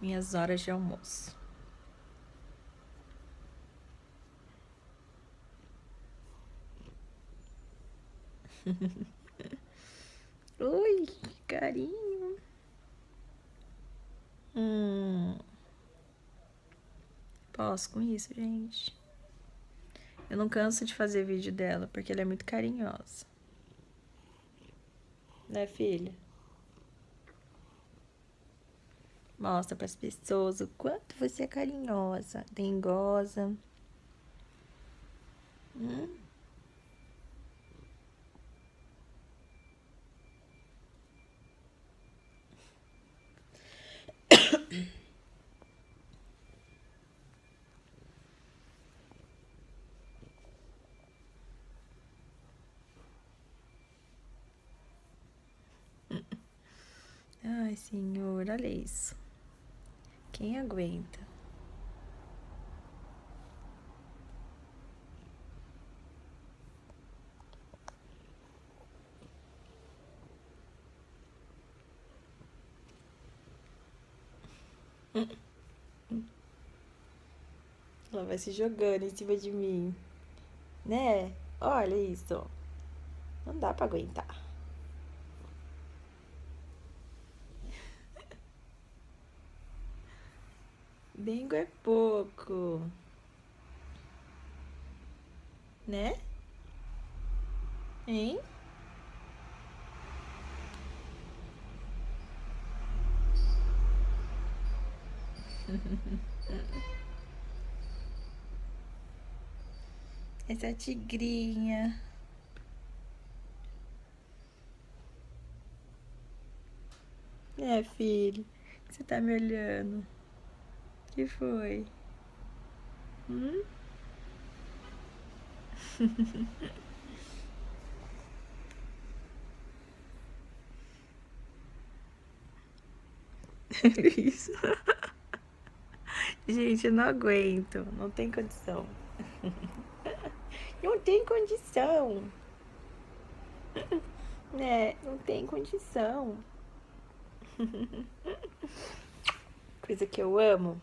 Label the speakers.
Speaker 1: minhas horas de almoço. Ui, que carinho. Posso com isso, gente. Eu não canso de fazer vídeo dela, porque ela é muito carinhosa. Né, filha? Mostra para as pessoas o quanto você é carinhosa, dengosa. Ai, senhor, olha isso. Quem aguenta? Ela vai se jogando em cima de mim, né? Olha isso. Não dá pra aguentar. Dengo é pouco, né? Hein? Essa tigrinha. É, filho. Você tá me olhando. Que foi? Isso. Gente, eu não aguento. Não tem condição. Não tem condição. Né? Não tem condição. Coisa que eu amo.